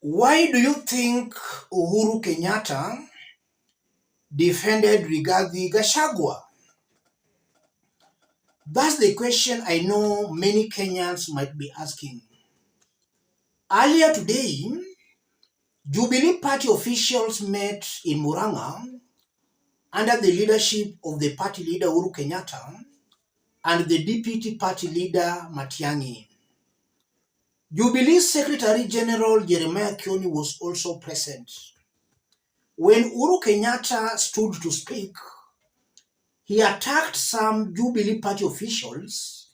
Why do you think Uhuru Kenyatta defended Rigathi Gachagua? That's the question I know many Kenyans might be asking. Earlier today, Jubilee Party officials met in Murang'a under the leadership of the party leader Uhuru Kenyatta and the deputy party leader Matiang'i. Jubilee Secretary General Jeremiah Kioni was also present. When Uhuru Kenyatta stood to speak, he attacked some Jubilee Party officials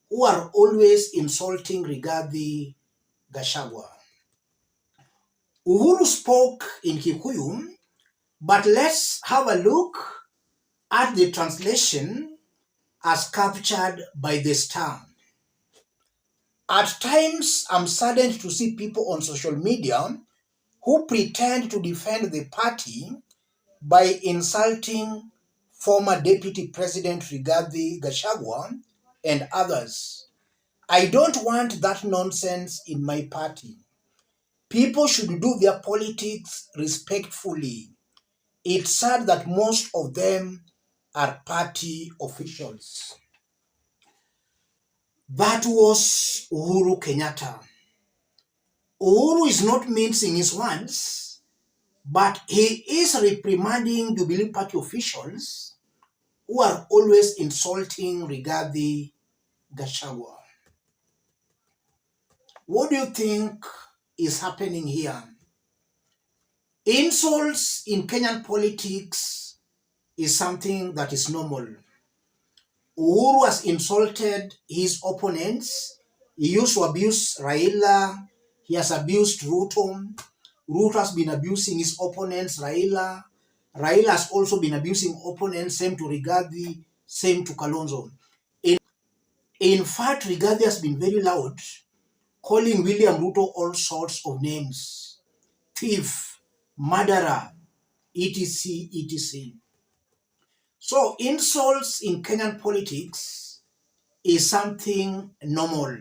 who are always insulting Rigathi Gachagua. Uhuru spoke in Kikuyu, but let's have a look at the translation as captured by the Star. At times, I'm saddened to see people on social media who pretend to defend the party by insulting former Deputy President Rigathi Gachagua and others. I don't want that nonsense in my party. People should do their politics respectfully. It's sad that most of them are party officials. That was Uhuru Kenyatta. Uhuru is not mincing his words, but he is reprimanding Jubilee Party officials who are always insulting Rigathi Gachagua. What do you think is happening here? Insults in Kenyan politics is something that is normal. Uhuru has insulted his opponents. He used to abuse Raila. He has abused Ruto. Ruto has been abusing his opponents, Raila. Raila has also been abusing opponents, same to Rigathi, same to Kalonzo. In fact, Rigathi has been very loud, calling William Ruto all sorts of names. Thief, murderer, etc., etc. So insults in Kenyan politics is something normal.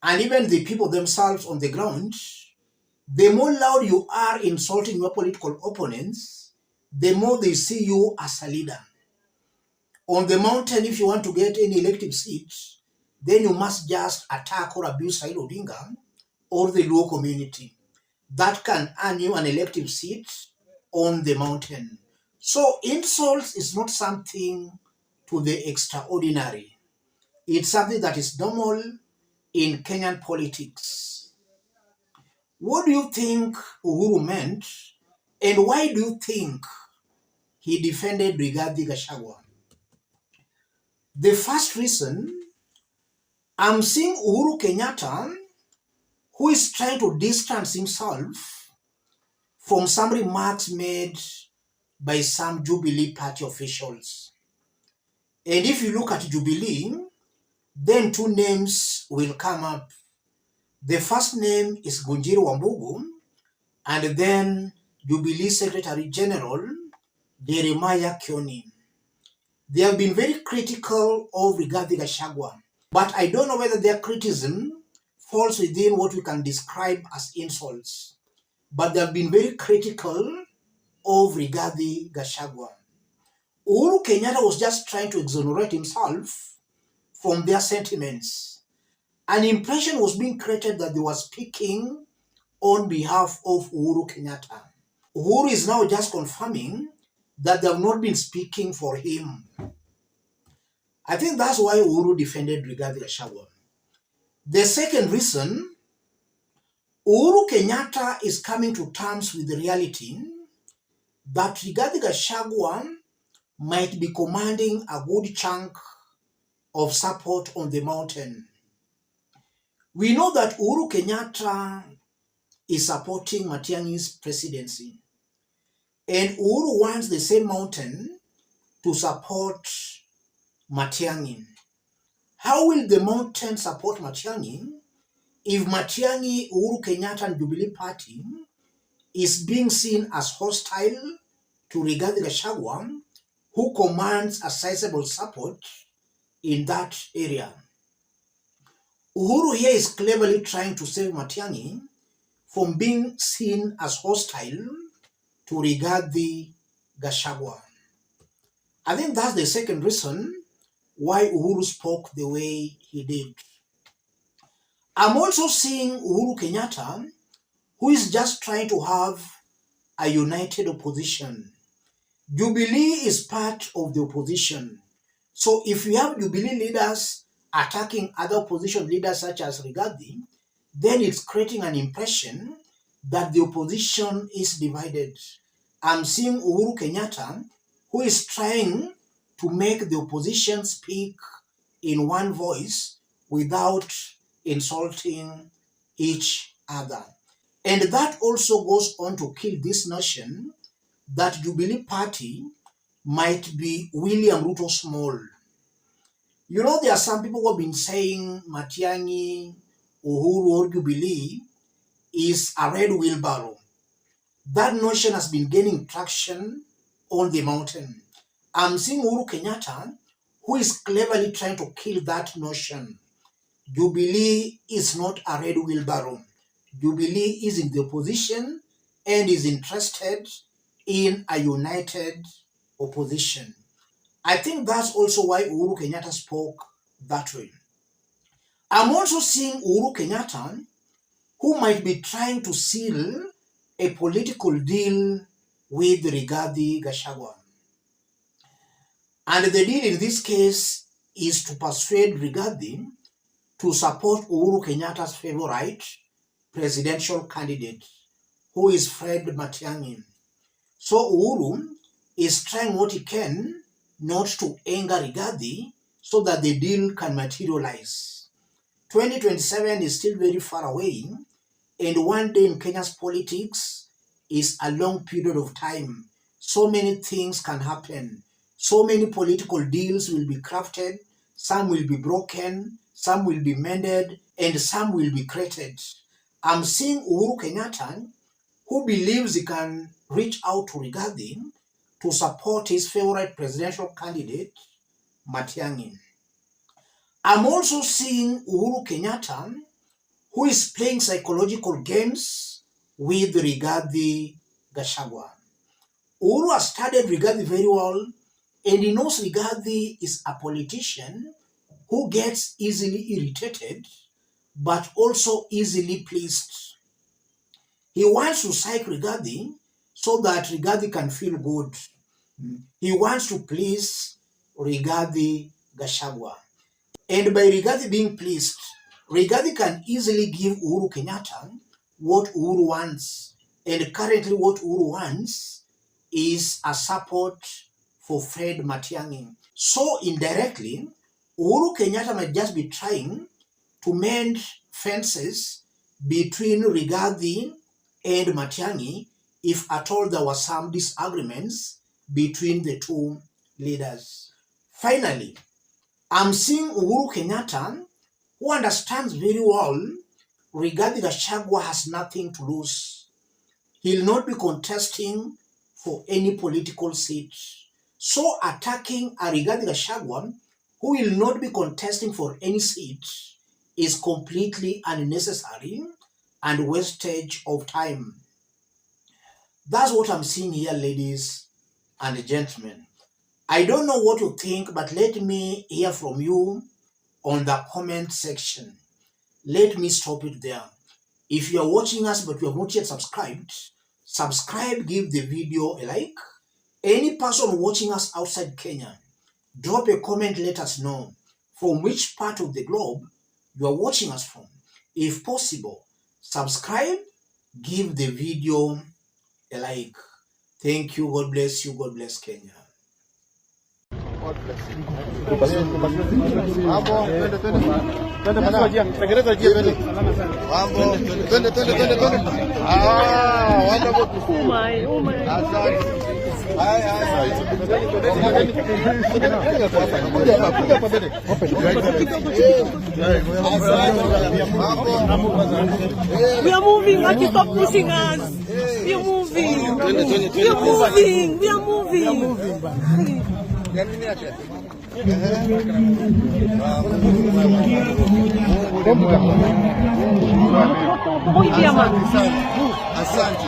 And even the people themselves on the ground, the more loud you are insulting your political opponents, the more they see you as a leader. On the mountain, if you want to get any elective seat, then you must just attack or abuse Raila Odinga or the Luo community. That can earn you an elective seat on the mountain. So insults is not something to the extraordinary. It's something that is normal in Kenyan politics. What do you think Uhuru meant, and why do you think he defended Rigathi Gachagua? The first reason, I'm seeing Uhuru Kenyatta, who is trying to distance himself from some remarks made by some Jubilee Party officials. And if you look at Jubilee, then two names will come up. The first name is Ngunjiri Wambugu, and then Jubilee Secretary General Jeremiah Kioni. They have been very critical of Rigathi Gachagua, but I don't know whether their criticism falls within what we can describe as insults. But they have been very critical of Rigathi Gachagua. Uhuru Kenyatta was just trying to exonerate himself from their sentiments. An impression was being created that they were speaking on behalf of Uhuru Kenyatta. Uhuru is now just confirming that they have not been speaking for him. I think that's why Uhuru defended Rigathi Gachagua. The second reason, Uhuru Kenyatta is coming to terms with the reality that Rigathi Gachagua might be commanding a good chunk of support on the mountain. We know that Uhuru Kenyatta is supporting Matiangi'S presidency, and Uhuru wants the same mountain to support Matiang'i. How will the mountain support Matiang'i if Matiang'i, Uhuru Kenyatta and Jubilee Party is being seen as hostile to Rigathi Gachagua, who commands a sizable support in that area? Uhuru here is cleverly trying to save Matiang'i from being seen as hostile to Rigathi Gachagua. I think that's the second reason why Uhuru spoke the way he did. I'm also seeing Uhuru Kenyatta, who is just trying to have a united opposition. Jubilee is part of the opposition. So if you have Jubilee leaders attacking other opposition leaders such as Rigathi, then it's creating an impression that the opposition is divided. I'm seeing Uhuru Kenyatta, who is trying to make the opposition speak in one voice without insulting each other. And that also goes on to kill this notion that Jubilee Party might be William Ruto small. You know, there are some people who have been saying Matiang'i, Uhuru, or Jubilee is a red wheelbarrow. That notion has been gaining traction on the mountain. I'm seeing Uhuru Kenyatta, who is cleverly trying to kill that notion. Jubilee is not a red wheelbarrow. Jubilee is in the opposition and is interested in a united opposition. I think that's also why Uhuru Kenyatta spoke that way. I'm also seeing Uhuru Kenyatta, who might be trying to seal a political deal with Rigathi Gachagua. And the deal in this case is to persuade Rigathi to support Uhuru Kenyatta's favorite presidential candidate, who is Fred Matiang'i. So Uhuru is trying what he can not to anger Rigathi so that the deal can materialize. 2027 is still very far away, and one day in Kenya's politics is a long period of time. So many things can happen. So many political deals will be crafted, some will be broken, some will be mended, and some will be created. I'm seeing Uhuru Kenyatta, who believes he can reach out to Rigathi to support his favorite presidential candidate, Matiang'i. I'm also seeing Uhuru Kenyatta, who is playing psychological games with Rigathi Gachagua. Uhuru has studied Rigathi very well, and he knows Rigathi is a politician who gets easily irritated, but also easily pleased. He wants to psych Rigathi so that Rigathi can feel good. He wants to please Rigathi Gachagua. And by Rigathi being pleased, Rigathi can easily give Uhuru Kenyatta what Uhuru wants. And currently what Uhuru wants is a support for Fred Matiang'i. So indirectly, Uhuru Kenyatta might just be trying to mend fences between Rigathi and Matiang'i if at all there were some disagreements between the two leaders. Finally, I'm seeing Uhuru Kenyatta, who understands very well Rigathi Gachagua has nothing to lose. He'll not be contesting for any political seat. So attacking a Rigathi Gachagua, who will not be contesting for any seat, is completely unnecessary and wastage of time. That's what I'm seeing here, ladies and gentlemen. I don't know what you think, but let me hear from you on the comment section. Let me stop it there. If you are watching us but you have not yet subscribed, subscribe, give the video a like. Any person watching us outside Kenya, drop a comment, let us know from which part of the globe you are watching us from. If possible, subscribe, give the video a like. Thank you. God bless you. God bless Kenya. God bless you. Mambo, twende pamoja. Tengeneza njia mbele. Mambo, twende. Wanda boku. Oh my. Asante. Hai. We are moving. Why you stop pushing us? We are moving. We are moving. Ya nini acha? Asante sana. Asante.